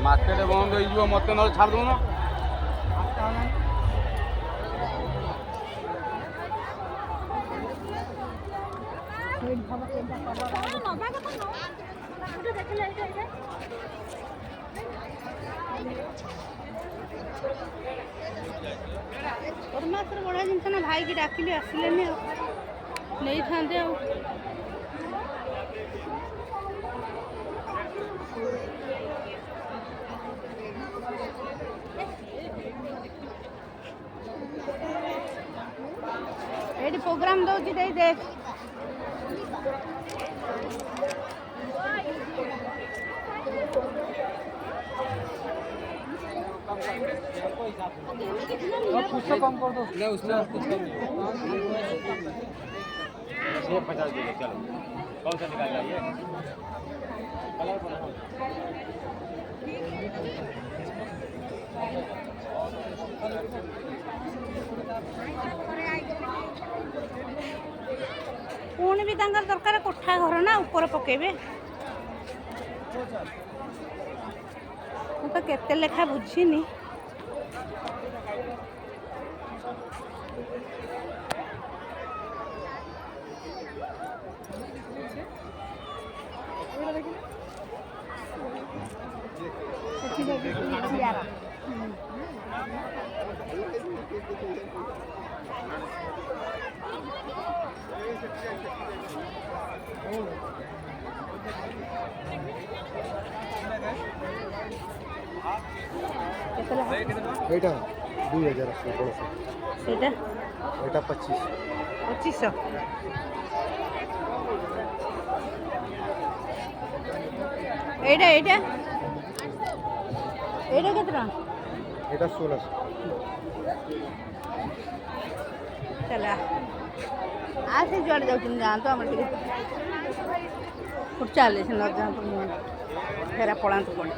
Market बंद हो मत ना छाड़ दो ना बड़ा जिनस ना भाई की डाकिले आसिले नहीं था ये प्रोग्राम दौर देख कुछ तो कम कर दो नहीं उसमें कुछ कम नहीं 50 दे चलो कौन सा निकाल लाइए कलर बनाओ पुणी भी दरकार कोठा घर ना ऊपर पकेबे तो केते लेखा बुझीनी এইটা 2000 আছে বড় সেটা এটা 25 2500 এইটা এইটা এইটা কত টাকা এটা 1600 चला आज से जुआड़े जाऊँ जान तो हमारे कुछ चले से न जान तो फेरा पड़ा तो पड़े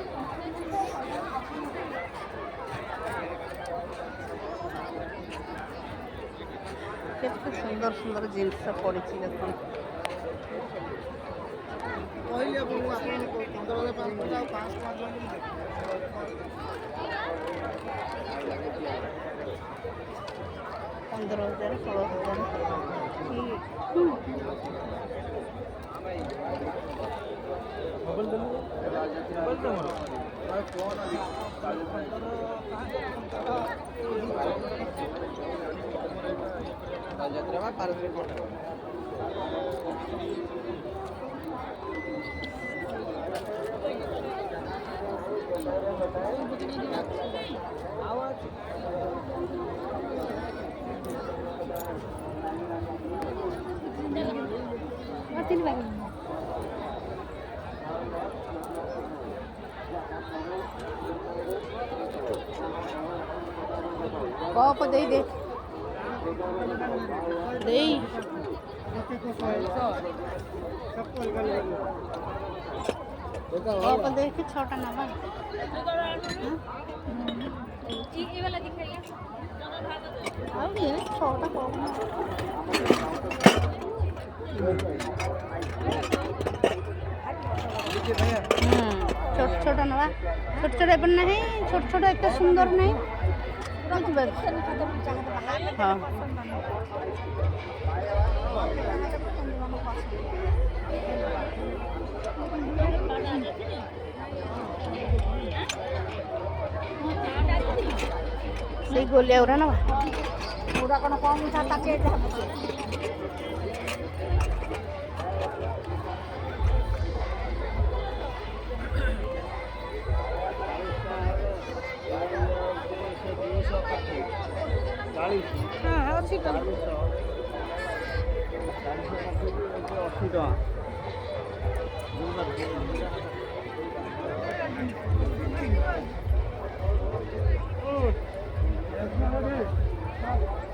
केते सुंदर सुंदर जिनिस पड़ी देखो କହିଲେ ଆପଣଙ୍କୁ ଆପଣଙ୍କୁ 15500 ଆଉ 15,000 कप दे दे दे कप दे के छोटा ना बा ये वाला दिखाइए और ये छोटा कप छोट छोट नवा छोट छोट एपन नहीं छोट छोट इतना सुंदर नहीं हाँ से गोलिया उरा ना पूरा कौन कम था ताके हाँ 80 टका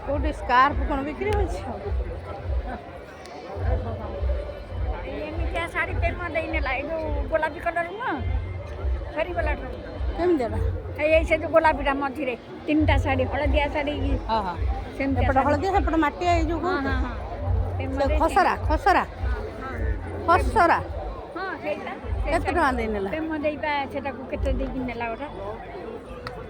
कोटे स्कार्फ कौन बिक्री हो साड़ी पेरमा देने लाई जो गोलापी कलर में फेरी वाला केम देबा ऐसे जो गोलापी टा मझिरे तीनटा साड़ी हलदिया साड़ी हाँ हाँ सेमती एपट हलदिया सेपट माटिया जो हाँ हाँ हाँ खसरा खसरा खसरा हाँ ସେଇଟା କେତେ ଟଙ୍କା ଦେଇ ନେଲା? ପ୍ରେମ ଦେଇବା ସେଟାକୁ କେତେ ଦେଇକି ନେଲା ଗୋଟା